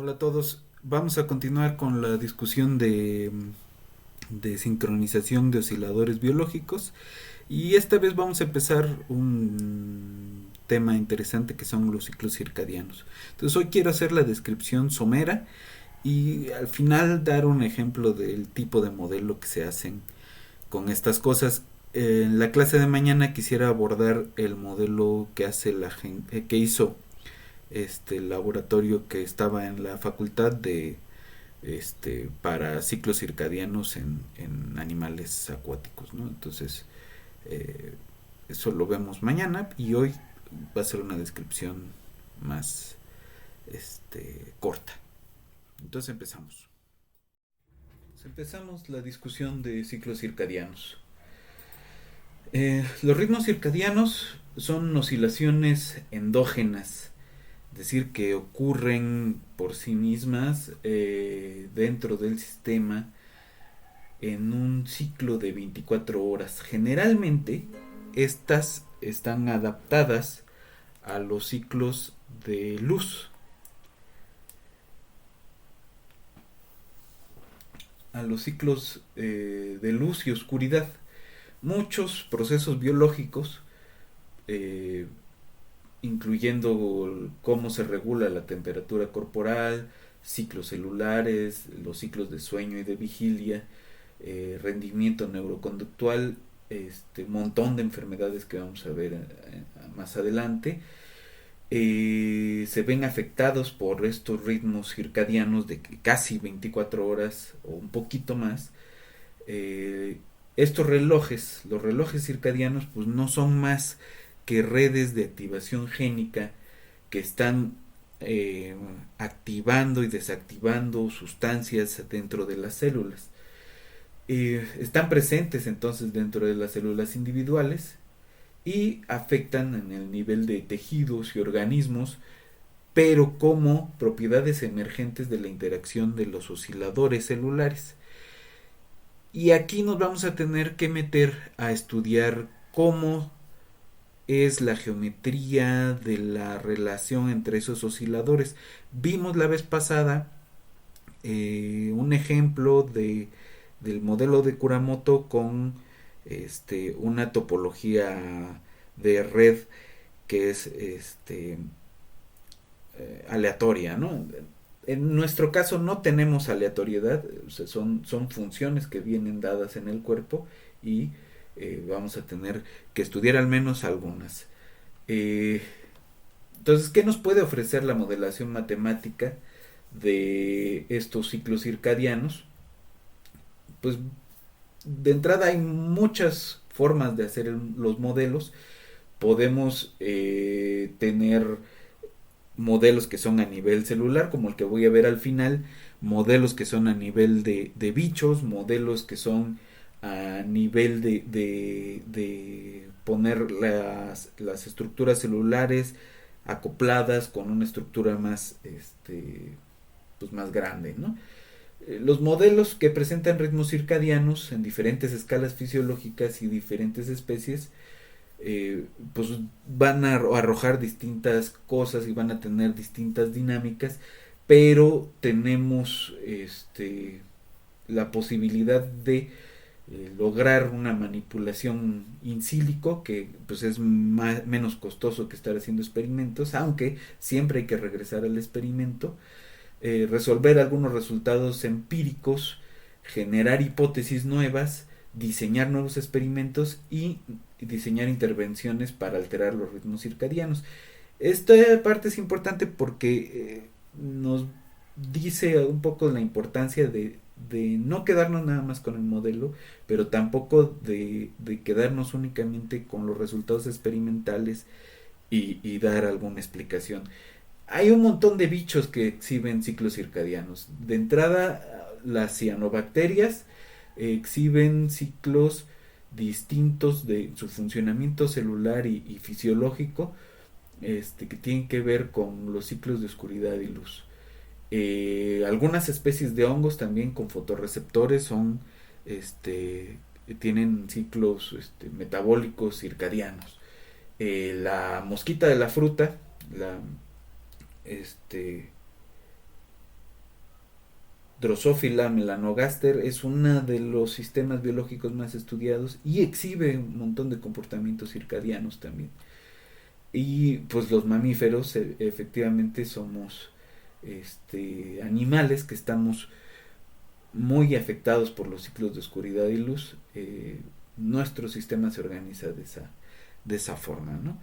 Hola a todos. Vamos a continuar con la discusión de sincronización de osciladores biológicos y esta vez vamos a empezar un tema interesante que son los ciclos circadianos. Entonces hoy quiero hacer la descripción somera y al final dar un ejemplo del tipo de modelo que se hacen con estas cosas. En la clase de mañana quisiera abordar el modelo que hace la gente, que hizo este laboratorio que estaba en la facultad de para ciclos circadianos en animales acuáticos, ¿no? Entonces, eh, eso lo vemos mañana y hoy va a ser una descripción más corta. Entonces empezamos. Empezamos la discusión de ciclos circadianos. Los ritmos circadianos son oscilaciones endógenas, es decir, que ocurren por sí mismas dentro del sistema en un ciclo de 24 horas. Generalmente, estas están adaptadas a los ciclos de luz, a los ciclos de luz y oscuridad. Muchos procesos biológicos, eh, incluyendo cómo se regula la temperatura corporal, ciclos celulares, los ciclos de sueño y de vigilia, rendimiento neuroconductual, montón de enfermedades que vamos a ver más adelante, se ven afectados por estos ritmos circadianos de casi 24 horas o un poquito más. Eh, Estos relojes, los relojes circadianos, pues no son más que redes de activación génica que están eh, activando y desactivando sustancias dentro de las células. Están presentes entonces dentro de las células individuales y afectan en el nivel de tejidos y organismos, pero como propiedades emergentes de la interacción de los osciladores celulares. Y aquí nos vamos a tener que meter a estudiar cómo es la geometría de la relación entre esos osciladores. Vimos la vez pasada un ejemplo del modelo de Kuramoto con una topología de red que es aleatoria, ¿no? En nuestro caso no tenemos aleatoriedad, o sea, son funciones que vienen dadas en el cuerpo y vamos a tener que estudiar al menos algunas. Eh, entonces, ¿qué nos puede ofrecer la modelación matemática de estos ciclos circadianos? Pues de entrada hay muchas formas de hacer los modelos. Podemos tener modelos que son a nivel celular, como el que voy a ver al final, modelos que son a nivel de bichos, modelos que son a nivel de poner las estructuras celulares acopladas con una estructura más, pues más grande, ¿no? Los modelos que presentan ritmos circadianos en diferentes escalas fisiológicas y diferentes especies, pues van a arrojar distintas cosas y van a tener distintas dinámicas, pero tenemos la posibilidad de lograr una manipulación in silico que pues es menos costoso que estar haciendo experimentos, aunque siempre hay que regresar al experimento, resolver algunos resultados empíricos, generar hipótesis nuevas, diseñar nuevos experimentos y diseñar intervenciones para alterar los ritmos circadianos. Esta parte es importante porque nos dice un poco la importancia de no quedarnos nada más con el modelo, pero tampoco de quedarnos únicamente con los resultados experimentales y dar alguna explicación. Hay un montón de bichos que exhiben ciclos circadianos. De entrada, las cianobacterias exhiben ciclos distintos de su funcionamiento celular y fisiológico, que tienen que ver con los ciclos de oscuridad y luz. Algunas especies de hongos también con fotorreceptores son, tienen ciclos metabólicos circadianos. La mosquita de la fruta, la este Drosophila melanogaster es uno de los sistemas biológicos más estudiados y exhibe un montón de comportamientos circadianos también. Y pues los mamíferos efectivamente somos animales que estamos muy afectados por los ciclos de oscuridad y luz. Nuestro sistema se organiza de esa forma, ¿no?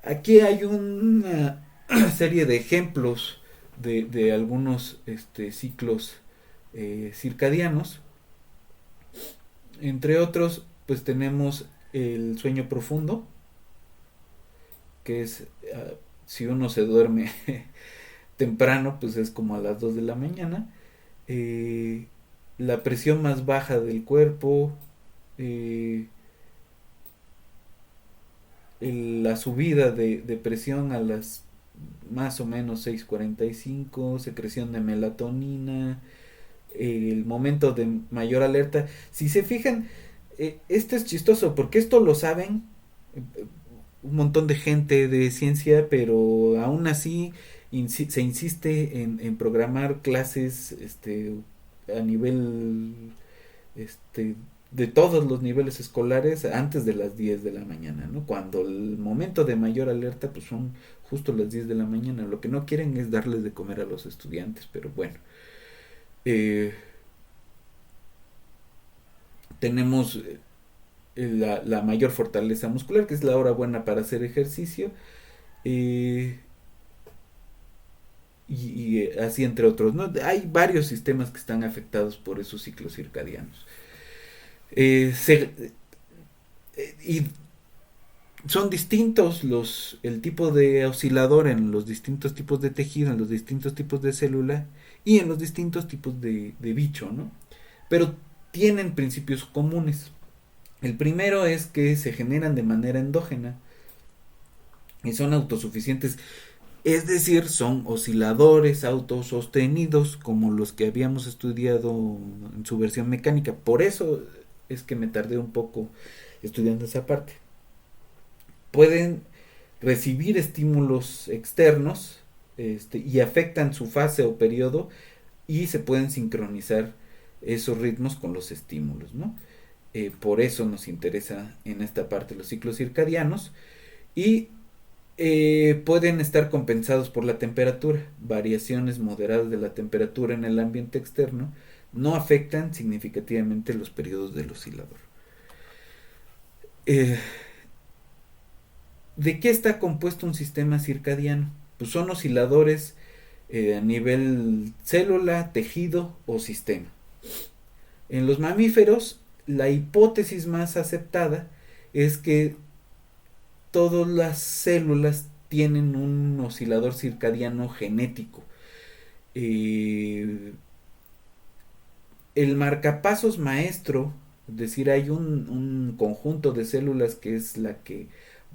Aquí hay una serie de ejemplos de algunos ciclos circadianos. Entre otros, pues tenemos el sueño profundo, que es, si uno se duerme temprano, pues es como a las 2 de la mañana. eh, la presión más baja del cuerpo, eh, la subida de presión a las más o menos 6:45, secreción de melatonina, el momento de mayor alerta. Si se fijan, esto es chistoso porque esto lo saben un montón de gente de ciencia, pero aún así se insiste en programar clases a nivel este, de todos los niveles escolares antes de las 10 de la mañana, ¿no? Cuando el momento de mayor alerta pues son justo las 10 de la mañana. Lo que no quieren es darles de comer a los estudiantes, pero bueno. Eh, tenemos la mayor fortaleza muscular, que es la hora buena para hacer ejercicio, eh, y así entre otros, ¿no? Hay varios sistemas que están afectados por esos ciclos circadianos. Eh, se, y son distintos el tipo de oscilador en los distintos tipos de tejido, en los distintos tipos de célula y en los distintos tipos de bicho, ¿no? Pero tienen principios comunes. El primero es que se generan de manera endógena y son autosuficientes, es decir, son osciladores autosostenidos como los que habíamos estudiado en su versión mecánica. Por eso es que me tardé un poco estudiando esa parte. Pueden recibir estímulos externos y afectan su fase o periodo y se pueden sincronizar esos ritmos con los estímulos, ¿no? Por eso nos interesa en esta parte los ciclos circadianos y pueden estar compensados por la temperatura. Variaciones moderadas de la temperatura en el ambiente externo no afectan significativamente los periodos del oscilador. Eh, ¿De qué está compuesto un sistema circadiano? Pues son osciladores a nivel célula, tejido o sistema. En los mamíferos, la hipótesis más aceptada es que todas las células tienen un oscilador circadiano genético. Eh, el marcapasos maestro, es decir, hay un conjunto de células que es la que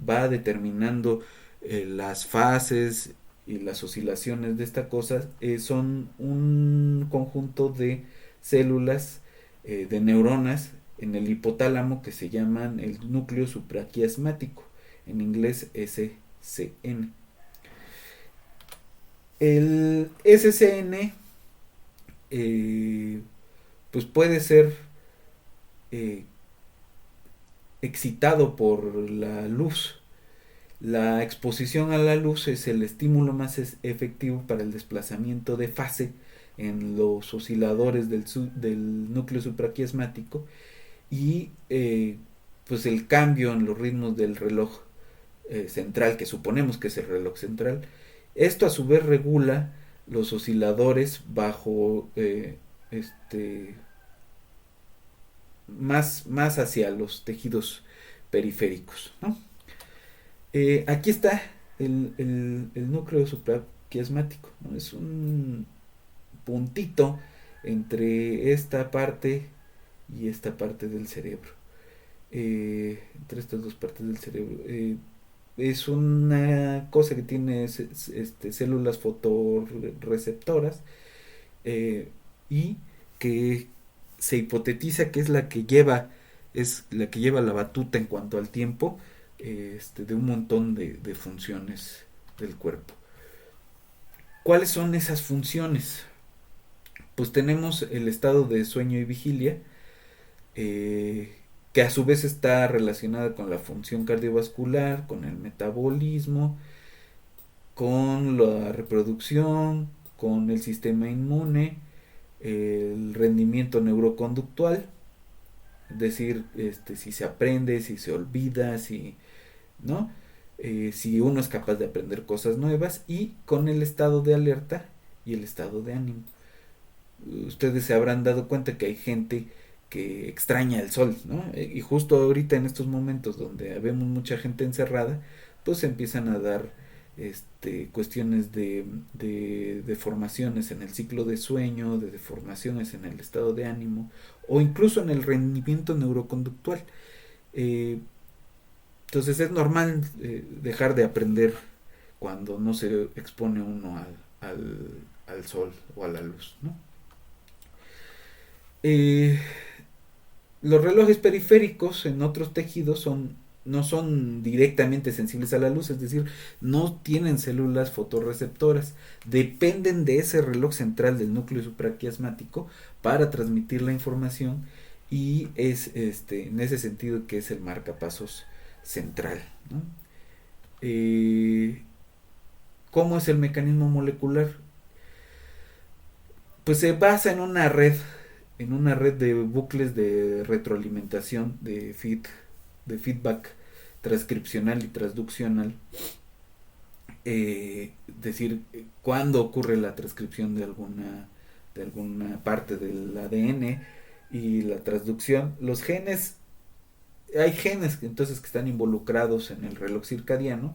va determinando las fases y las oscilaciones de esta cosa, son un conjunto de células, de neuronas en el hipotálamo que se llaman el núcleo supraquiasmático, en inglés SCN. El SCN pues puede ser eh, excitado por la luz. La exposición a la luz es el estímulo más efectivo para el desplazamiento de fase en los osciladores del núcleo supraquiasmático y pues el cambio en los ritmos del reloj central, que suponemos que es el reloj central. Esto a su vez regula los osciladores bajo más hacia los tejidos periféricos, ¿no? Aquí está el núcleo supraquiasmático, ¿no? Es un puntito entre esta parte y esta parte del cerebro. Entre estas dos partes del cerebro. Es una cosa que tiene células fotorreceptoras, y que se hipotetiza que es la que lleva la batuta en cuanto al tiempo, de un montón de funciones del cuerpo. ¿Cuáles son esas funciones? pues tenemos el estado de sueño y vigilia, que a su vez está relacionada con la función cardiovascular, con el metabolismo, con la reproducción, con el sistema inmune, el rendimiento neuroconductual, es decir, si se aprende, si se olvida, si, ¿no? Si uno es capaz de aprender cosas nuevas, y con el estado de alerta y el estado de ánimo. Ustedes se habrán dado cuenta que hay gente que extraña el sol, ¿no? Y justo ahorita en estos momentos donde vemos mucha gente encerrada, pues se empiezan a dar cuestiones de deformaciones en el ciclo de sueño, de deformaciones en el estado de ánimo, o incluso en el rendimiento neuroconductual. Eh, entonces es normal dejar de aprender cuando no se expone uno al sol o a la luz, ¿no? Eh, los relojes periféricos en otros tejidos no son directamente sensibles a la luz, es decir, no tienen células fotorreceptoras, dependen de ese reloj central del núcleo supraquiasmático para transmitir la información, y es en ese sentido que es el marcapasos central, ¿no? ¿Cómo es el mecanismo molecular? Pues se basa en una red de bucles de retroalimentación, de feedback transcripcional y transduccional. Decir, cuándo ocurre la transcripción de alguna parte del ADN y la transducción. Los genes, hay genes entonces que están involucrados en el reloj circadiano.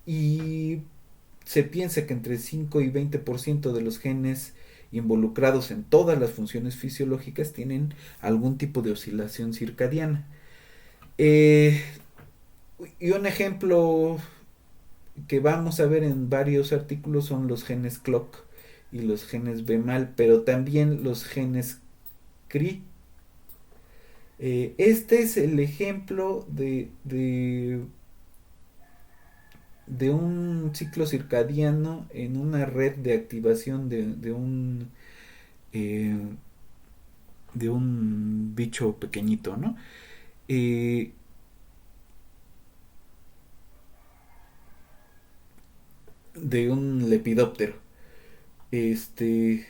Y se piensa que entre 5 y 20% de los genes involucrados en todas las funciones fisiológicas tienen algún tipo de oscilación circadiana. Eh, y un ejemplo que vamos a ver en varios artículos son los genes clock y los genes BMAL, pero también los genes CRI. Este es el ejemplo de un ciclo circadiano en una red de activación eh, de un bicho pequeñito, ¿no? Eh, de un lepidóptero. Este,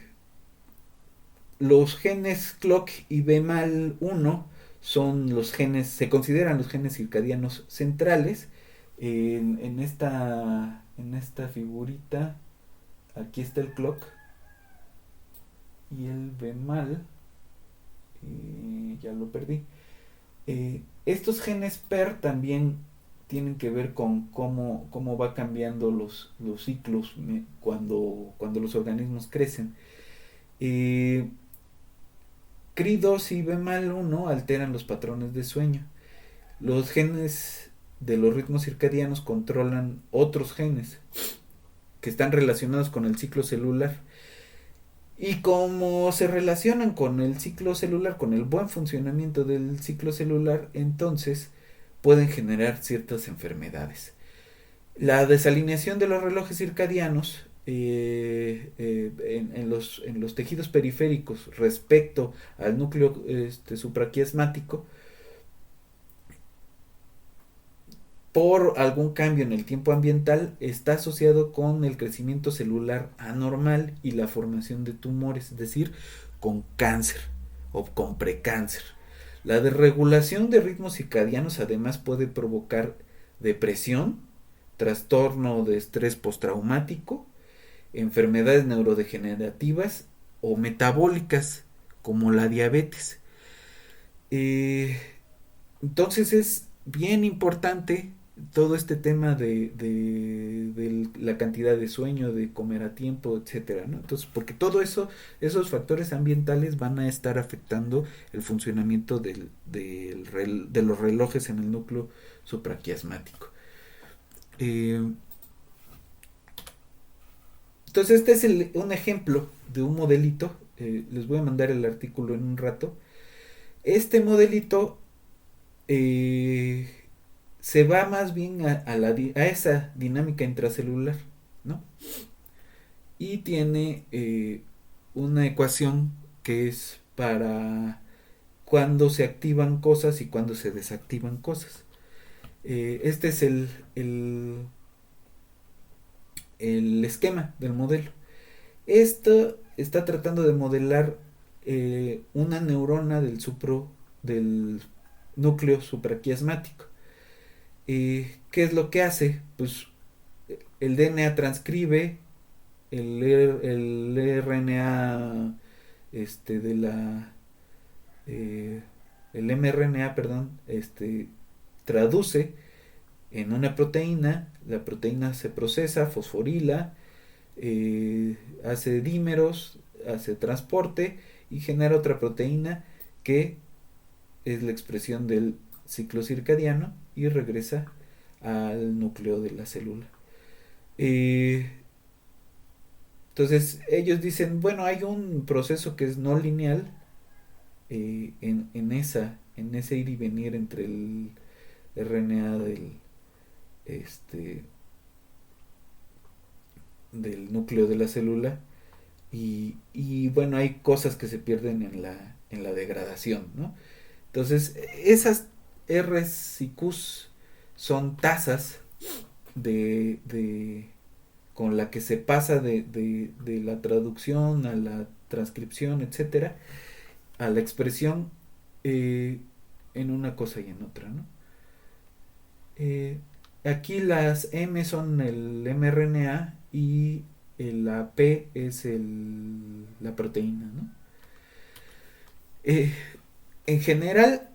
los genes clock y BMAL1 son los genes, se consideran los genes circadianos centrales. En esta figurita, aquí está el clock y el BMAL, ya lo perdí. Estos genes PER también tienen que ver con cómo va cambiando los ciclos cuando los organismos crecen. CRI2 y BMAL1 alteran los patrones de sueño. Los genes de los ritmos circadianos controlan otros genes que están relacionados con el ciclo celular. Y como se relacionan con el ciclo celular, con el buen funcionamiento del ciclo celular, entonces pueden generar ciertas enfermedades. La desalineación de los relojes circadianos en los tejidos periféricos respecto al núcleo supraquiasmático, por algún cambio en el tiempo ambiental, está asociado con el crecimiento celular anormal y la formación de tumores, es decir, con cáncer o con precáncer. La desregulación de ritmos circadianos además puede provocar depresión, trastorno de estrés postraumático, enfermedades neurodegenerativas o metabólicas como la diabetes. Entonces es bien importante todo este tema de la cantidad de sueño, de comer a tiempo, etcétera, ¿no? Entonces, porque todo eso, esos factores ambientales van a estar afectando el funcionamiento de los relojes en el núcleo supraquiasmático. Entonces, este es un ejemplo de un modelito. Les voy a mandar el artículo en un rato. Este modelito se va más bien a esa dinámica intracelular, ¿no? y tiene una ecuación que es para cuando se activan cosas y cuando se desactivan cosas. Este es el esquema del modelo. Esto está tratando de modelar una neurona del núcleo supraquiasmático. ¿Qué es lo que hace? Pues el DNA transcribe el RNA de la el mRNA, perdón, traduce en una proteína, la proteína se procesa, fosforila, hace dímeros, hace transporte y genera otra proteína que es la expresión del ciclo circadiano y regresa al núcleo de la célula. Eh, entonces ellos dicen, bueno, hay un proceso que es no lineal en ese ir y venir entre el RNA este, del núcleo de la célula y bueno, hay cosas que se pierden en la degradación, ¿no? Entonces, esas R's y Q's son tasas de con la que se pasa de la traducción a la transcripción, etcétera, a la expresión en una cosa y en otra, ¿no? Eh, Aquí las M son el mRNA y la P es la proteína, ¿no? Eh, en general,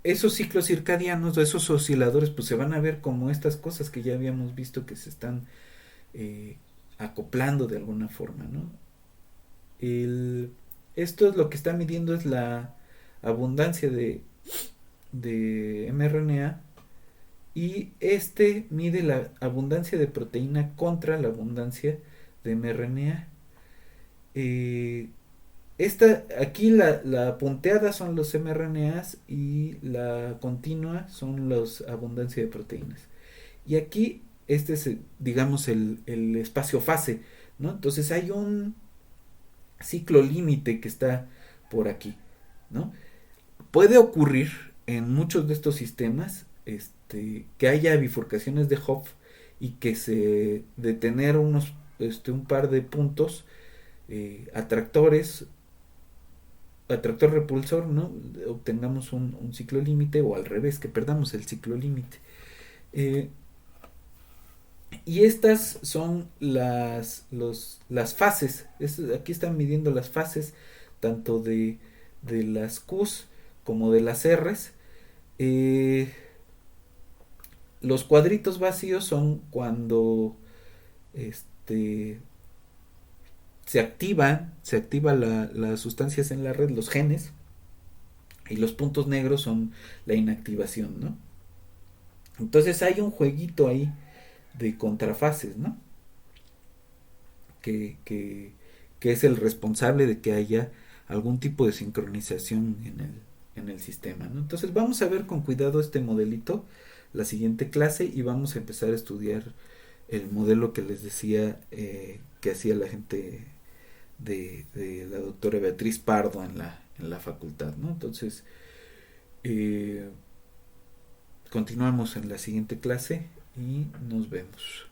esos ciclos circadianos, esos osciladores, pues se van a ver como estas cosas que ya habíamos visto que se están eh, acoplando de alguna forma, ¿no? Esto es lo que está midiendo es la abundancia de mRNA y este mide la abundancia de proteína contra la abundancia de mRNA. Eh, Aquí la punteada son los mRNAs y la continua son la abundancia de proteínas. Y aquí este es, digamos, el espacio fase, ¿no? Entonces hay un ciclo límite que está por aquí, ¿no? Puede ocurrir en muchos de estos sistemas que haya bifurcaciones de Hopf y que se de tener un par de puntos atractores atractor repulsor, ¿no? Obtengamos un ciclo límite o al revés, que perdamos el ciclo límite. Eh, y estas son las fases. Aquí están midiendo las fases tanto de las Qs como de las Rs. Eh, los cuadritos vacíos son cuando este, se activan las sustancias en la red, los genes, y los puntos negros son la inactivación, ¿no? Entonces hay un jueguito ahí de contrafases, ¿no? Que, que, que es el responsable de que haya algún tipo de sincronización en el sistema, ¿no? Entonces vamos a ver con cuidado este modelito la siguiente clase y vamos a empezar a estudiar el modelo que les decía que hacía la gente de la doctora Beatriz Pardo en la facultad, ¿no? Entonces, continuamos en la siguiente clase y nos vemos.